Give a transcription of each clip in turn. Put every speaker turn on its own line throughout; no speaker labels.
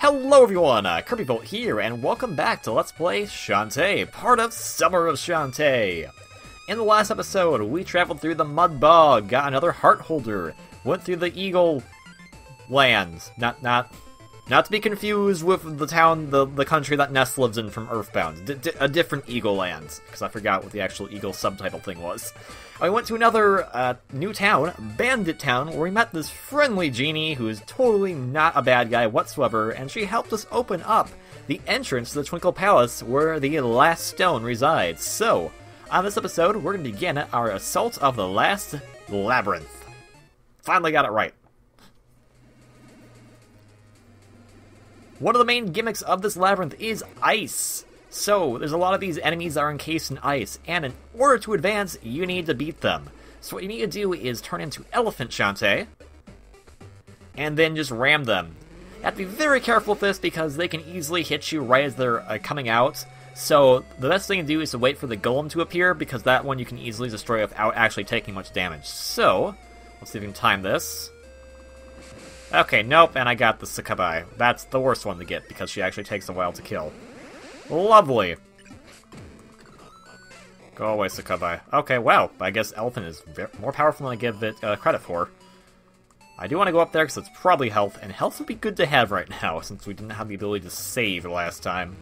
Hello everyone, KirbyVolt here, and welcome back to Let's Play Shantae, part of Summer of Shantae. In the last episode, we traveled through the mud bog, got another heart holder, went through the eagle lands, not to be confused with the town, the country that Ness lives in from Earthbound, a different eagle land, because I forgot what the actual eagle subtitle thing was. I went to another new town, Bandit Town, where we met this friendly genie who is totally not a bad guy whatsoever, and she helped us open up the entrance to the Twinkle Palace where the last stone resides. So, on this episode, we're going to begin our assault of the last labyrinth. Finally got it right. One of the main gimmicks of this labyrinth is ice. So, there's a lot of these enemies that are encased in ice, and in order to advance, you need to beat them. So what you need to do is turn into Elephant Shantae, and then just ram them. You have to be very careful with this, because they can easily hit you right as they're coming out. So, the best thing to do is to wait for the golem to appear, because that one you can easily destroy without actually taking much damage. So, let's see if we can time this. Okay, nope, and I got the Succubi. That's the worst one to get, because she actually takes a while to kill. Lovely. Go away, Succubi. Okay, wow. I guess Elephant is more powerful than I give it credit for. I do want to go up there because it's probably health, and health would be good to have right now since we didn't have the ability to save last time.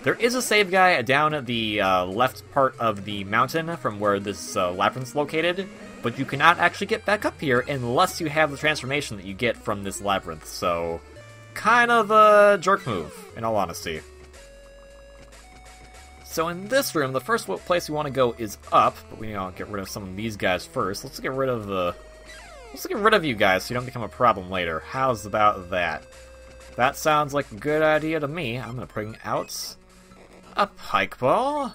There is a save guy down at the left part of the mountain from where this labyrinth's located, but you cannot actually get back up here unless you have the transformation that you get from this labyrinth, so kind of a jerk move, in all honesty. So in this room, the first place we want to go is up, but we need to get rid of some of these guys first. Let's get rid of you guys so you don't become a problem later. How's about that? That sounds like a good idea to me. I'm gonna bring out a pike ball,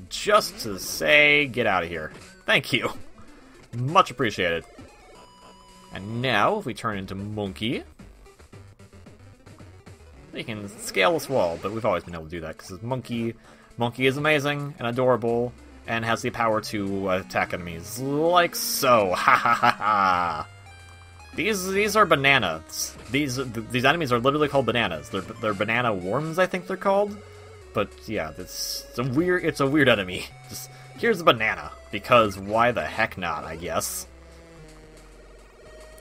just to say, get out of here. Thank you. Much appreciated. And now, if we turn into Monkey, we can scale this wall, but we've always been able to do that, because Monkey is amazing and adorable, and has the power to attack enemies, like so. Ha ha ha ha! These are bananas. These enemies are literally called bananas. They're banana worms, I think they're called. But yeah, it's a weird enemy. Just, here's a banana, because why the heck not, I guess.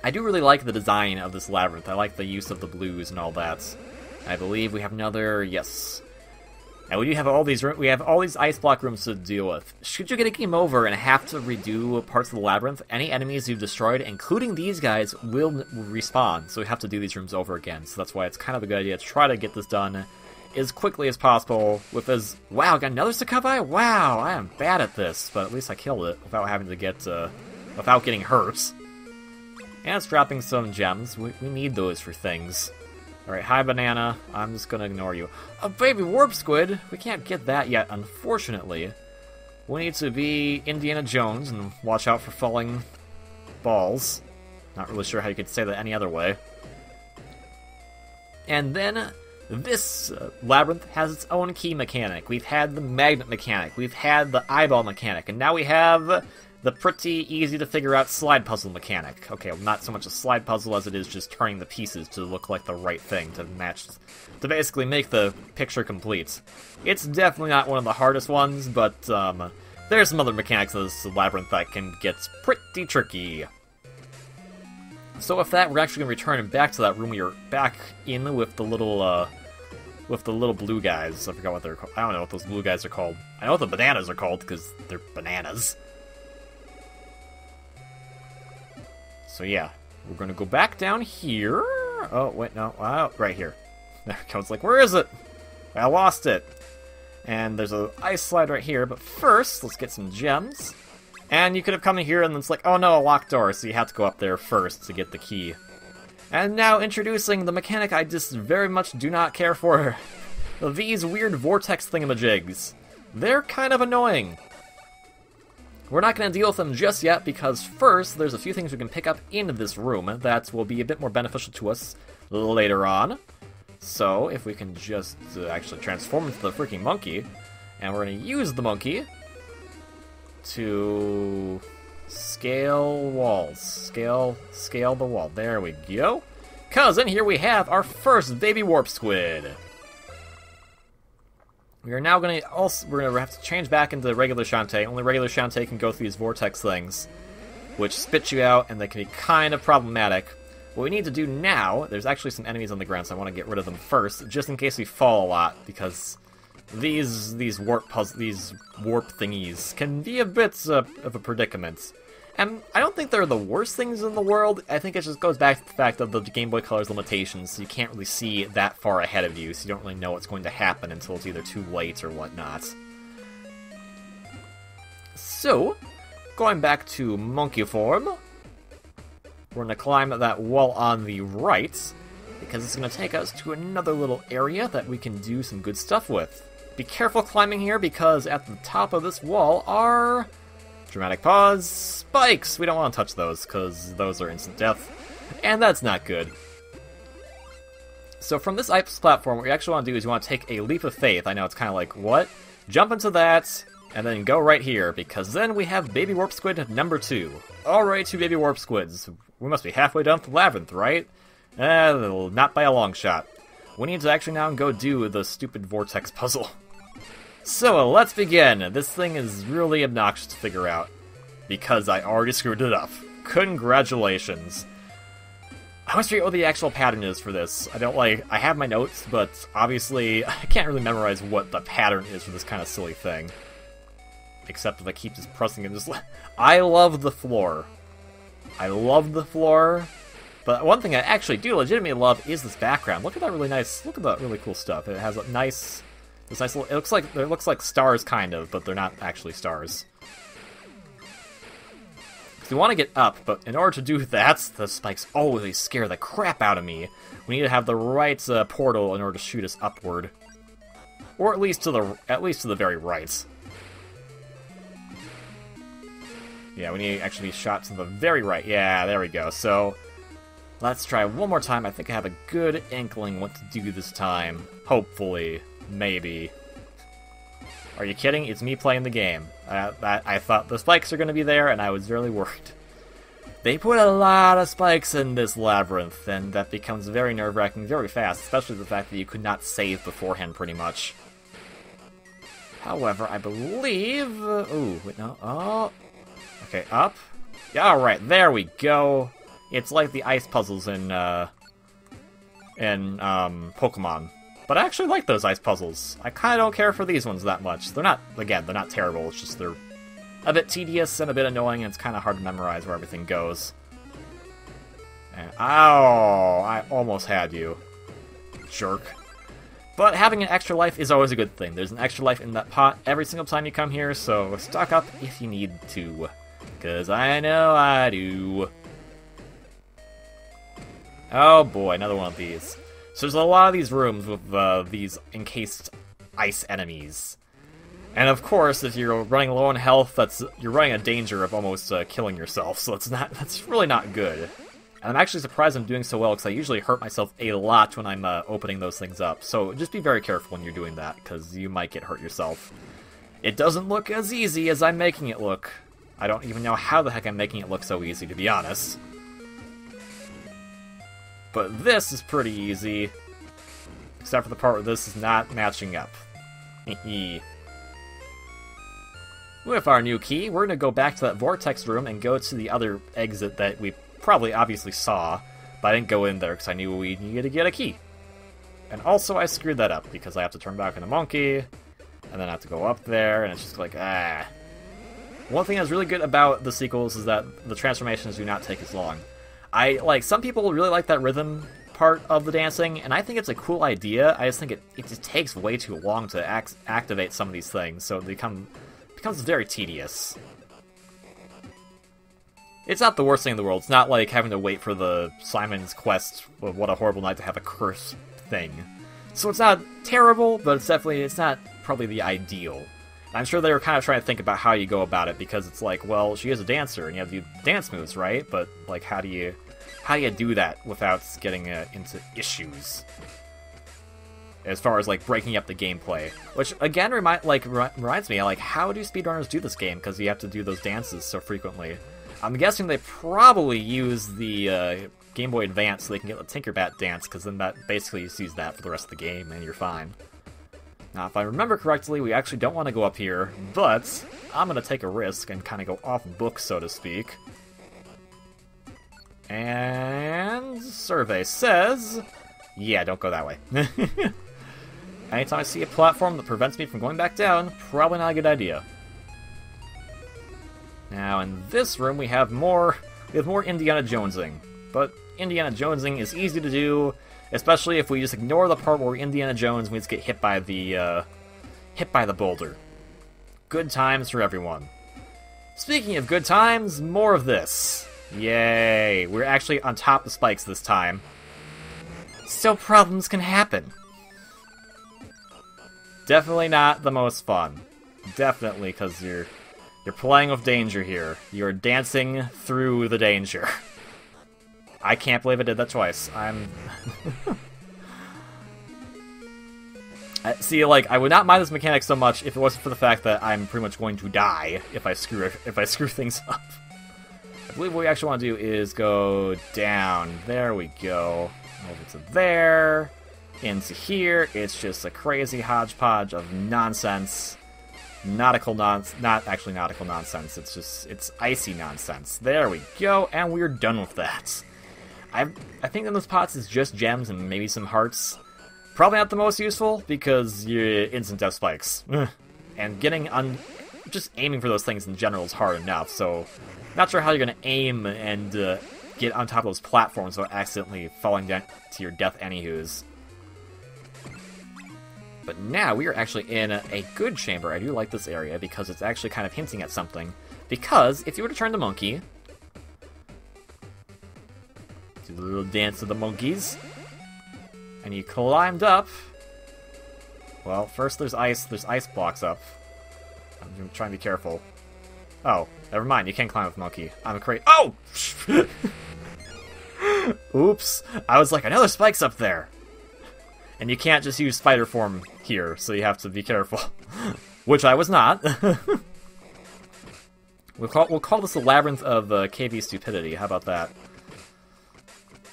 I do really like the design of this labyrinth. I like the use of the blues and all that. I believe we have another, yes. And we do have all these ice block rooms to deal with. Should you get a game over and have to redo parts of the labyrinth, any enemies you've destroyed, including these guys, will respawn. So we have to do these rooms over again. So that's why it's kind of a good idea to try to get this done as quickly as possible with as... Wow, got another Succubi? Wow, I am bad at this, but at least I killed it without having to get, without getting hurt. And it's dropping some gems. We need those for things. Alright, hi banana. I'm just gonna ignore you. A baby warp squid! We can't get that yet, unfortunately. We need to be Indiana Jones and watch out for falling balls. Not really sure how you could say that any other way. And then, this labyrinth has its own key mechanic. We've had the magnet mechanic, we've had the eyeball mechanic, and now we have the pretty easy to figure out slide puzzle mechanic. Okay, well, not so much a slide puzzle as it is just turning the pieces to look like the right thing to match, to basically make the picture complete. It's definitely not one of the hardest ones, but there's some other mechanics of this labyrinth that can get pretty tricky. So with that, we're actually going to return back to that room we were back in with the little blue guys. I forgot what they're called. I don't know what those blue guys are called. I know what the bananas are called, because they're bananas. So yeah, we're going to go back down here. Oh, wait, no. Oh, right here. There it goes. Like, where is it? I lost it. And there's an ice slide right here. But first, let's get some gems. And you could have come in here and it's like, oh no, a locked door. So you have to go up there first to get the key. And now introducing the mechanic I just very much do not care for. These weird vortex thingamajigs. They're kind of annoying. We're not going to deal with them just yet, because first, there's a few things we can pick up in this room that will be a bit more beneficial to us later on. So, if we can just actually transform into the freaking monkey, and we're going to use the monkey to scale walls. Scale the wall. There we go. Cause in here we have our first baby warp squid. We are now we're gonna have to change back into regular Shantae. Only regular Shantae can go through these vortex things, which spit you out, and they can be kind of problematic. What we need to do now, there's actually some enemies on the ground, so I want to get rid of them first, just in case we fall a lot, because these warp thingies can be a bit of a predicament. And I don't think they're the worst things in the world. I think it just goes back to the fact of the Game Boy Color's limitations, so you can't really see that far ahead of you, so you don't really know what's going to happen until it's either too late or whatnot. So, going back to monkey form, we're going to climb that wall on the right, because it's going to take us to another little area that we can do some good stuff with. Be careful climbing here, because at the top of this wall are... dramatic pause, spikes! We don't want to touch those, because those are instant death, and that's not good. So from this ice platform, what you actually want to do is you want to take a leap of faith. I know it's kind of like, what? Jump into that, and then go right here, because then we have Baby Warp Squid number 2. Alright, 2 Baby Warp Squids. We must be halfway down the labyrinth, right? Not by a long shot. We need to actually now go do the stupid vortex puzzle. So, let's begin. This thing is really obnoxious to figure out, because I already screwed it up. Congratulations. I must figure out what the actual pattern is for this. I have my notes, but obviously I can't really memorize what the pattern is for this kind of silly thing. Except that I keep just pressing it. I love the floor. I love the floor. But one thing I actually do legitimately love is this background. Look at that really nice, look at that really cool stuff. It has a nice... This nice little, it looks like stars, kind of, but they're not actually stars. So we want to get up, but in order to do that, the spikes always scare the crap out of me. We need to have the right portal in order to shoot us upward, or at least to the very right. Yeah, we need to actually be shot to the very right. Yeah, there we go. So let's try one more time. I think I have a good inkling what to do this time. Hopefully. Maybe. Are you kidding? It's me playing the game. I thought the spikes are going to be there, and I was really worried. They put a lot of spikes in this labyrinth, and that becomes very nerve-wracking very fast, especially the fact that you could not save beforehand, pretty much. However, I believe... Ooh, wait, no. Oh. Okay, up. Yeah, alright, there we go. It's like the ice puzzles in Pokemon. But I actually like those ice puzzles. I kind of don't care for these ones that much. They're not, again, they're not terrible. It's just they're a bit tedious and a bit annoying, and it's kind of hard to memorize where everything goes. And, ow! I almost had you. Jerk. But having an extra life is always a good thing. There's an extra life in that pot every single time you come here, so stock up if you need to. Because I know I do. Oh boy, another one of these. So there's a lot of these rooms with these encased ice enemies. And of course, if you're running low on health, you're running a danger of almost killing yourself, so that's really not good. And I'm actually surprised I'm doing so well, because I usually hurt myself a lot when I'm opening those things up. So just be very careful when you're doing that, because you might get hurt yourself. It doesn't look as easy as I'm making it look. I don't even know how the heck I'm making it look so easy, to be honest. But this is pretty easy. Except for the part where this is not matching up. With our new key, we're going to go back to that vortex room and go to the other exit that we probably obviously saw. But I didn't go in there because I knew we needed to get a key. And also I screwed that up because I have to turn back into monkey. And then I have to go up there, and it's just like, ah. One thing that's really good about the sequels is that the transformations do not take as long. Some people really like that rhythm part of the dancing, and I think it's a cool idea. I just think it just takes way too long to activate some of these things, so it becomes very tedious. It's not the worst thing in the world. It's not like having to wait for the Simon's Quest of What a Horrible Night to have a curse thing. So it's not terrible, but it's not probably the ideal. I'm sure they were kind of trying to think about how you go about it, because it's like, well, she is a dancer, and you have to do dance moves, right? But, like, how do you do that without getting into issues? As far as, like, breaking up the gameplay. Which, again, reminds me, like, how do speedrunners do this game? Because you have to do those dances so frequently. I'm guessing they probably use the Game Boy Advance so they can get the Tinkerbat dance, because then that basically just use that for the rest of the game, and you're fine. Now, if I remember correctly, we actually don't want to go up here, but I'm going to take a risk and kind of go off book, so to speak. And survey says, yeah, don't go that way. Anytime I see a platform that prevents me from going back down, probably not a good idea. Now, in this room, we have more Indiana Jonesing. But Indiana Jonesing is easy to do, especially if we just ignore the part where Indiana Jones we just get hit by the boulder. Good times for everyone. Speaking of good times, more of this. Yay! We're actually on top of spikes this time. So problems can happen. Definitely not the most fun. Definitely, because you're playing with danger here. You're dancing through the danger. I can't believe I did that twice. See, like, I would not mind this mechanic so much if it wasn't for the fact that I'm pretty much going to die if I screw things up. I believe what we actually want to do is go down. There we go. Over to there. Into here. It's just a crazy hodgepodge of nonsense. Not actually nautical nonsense. It's icy nonsense. There we go, and we're done with that. I think in those pots is just gems and maybe some hearts. Probably not the most useful, because you're instant death spikes. And just aiming for those things in general is hard enough, so not sure how you're going to aim and get on top of those platforms without accidentally falling down to your death anywho's. But now we are actually in a good chamber. I do like this area because it's actually kind of hinting at something. Because if you were to turn the monkey, do the little dance of the monkeys, and you climbed up. Well, first there's ice blocks up. I'm trying to be careful. Oh, never mind. You can't climb with monkey. I'm a crazy. Oh! Oops! I was like, another spike's up there. And you can't just use spider form here, so you have to be careful. Which I was not. We'll call this the Labyrinth of KV Stupidity. How about that?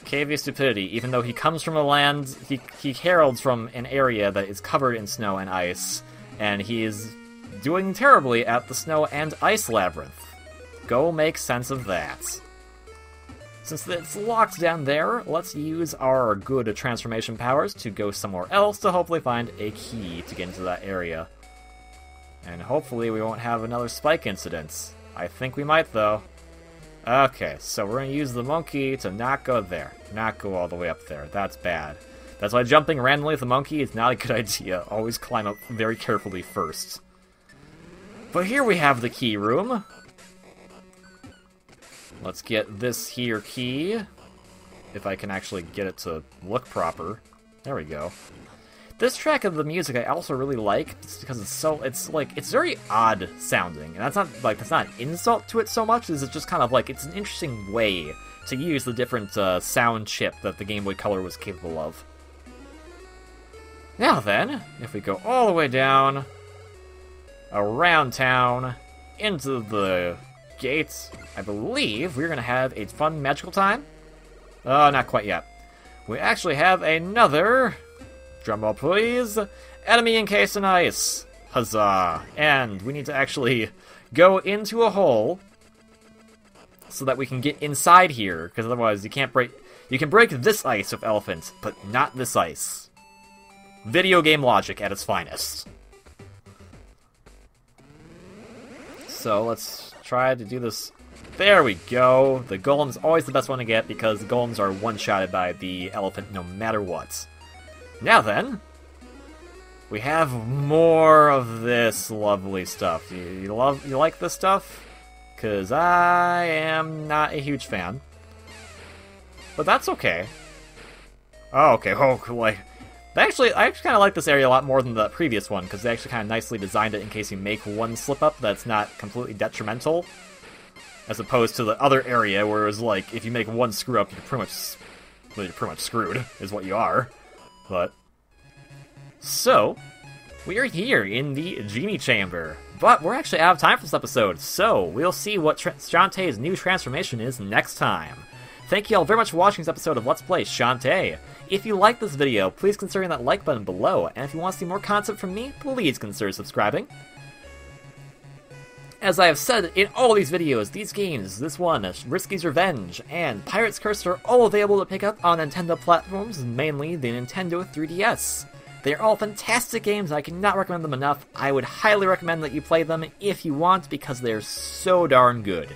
KV Stupidity, even though he comes from a land, he heralds from an area that is covered in snow and ice, and he is doing terribly at the snow and ice labyrinth. Go make sense of that. Since it's locked down there, let's use our good transformation powers to go somewhere else to hopefully find a key to get into that area. And hopefully we won't have another spike incident. I think we might, though. Okay, so we're going to use the monkey to not go there. Not go all the way up there. That's bad. That's why jumping randomly with the monkey is not a good idea. Always climb up very carefully first. But here we have the key room. Let's get this here key. If I can actually get it to look proper. There we go. This track of the music I also really like, just because it's very odd sounding. And that's not an insult to it so much, as it's just kind of like, it's an interesting way to use the different sound chip that the Game Boy Color was capable of. Now then, if we go all the way down, around town, into the gates, I believe we're going to have a fun magical time. Oh, not quite yet. We actually have another, drumroll please, enemy encased in ice. Huzzah. And we need to actually go into a hole so that we can get inside here, because otherwise you can't break. You can break this ice with elephant, but not this ice. Video game logic at its finest. So let's try to do this. There we go. The golem's always the best one to get because the golems are one-shotted by the elephant no matter what. Now then, we have more of this lovely stuff. You like this stuff? Because I am not a huge fan. But that's okay. Oh, okay. Oh, like, I actually kind of like this area a lot more than the previous one, because they actually kind of nicely designed it in case you make one slip-up that's not completely detrimental. As opposed to the other area where it was like, if you make one screw-up, you're pretty much screwed, is what you are. But, so, we are here in the Genie Chamber. But we're actually out of time for this episode, so we'll see what Shantae's new transformation is next time. Thank you all very much for watching this episode of Let's Play Shantae. If you liked this video, please consider hitting that like button below, and if you want to see more content from me, please consider subscribing. As I have said in all these videos, these games, this one, Risky's Revenge, and Pirate's Curse are all available to pick up on Nintendo platforms, mainly the Nintendo 3DS. They are all fantastic games, and I cannot recommend them enough. I would highly recommend that you play them if you want, because they're so darn good.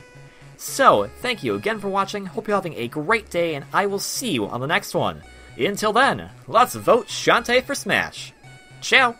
So, thank you again for watching, hope you're having a great day, and I will see you on the next one. Until then, let's vote Shantae for Smash. Ciao!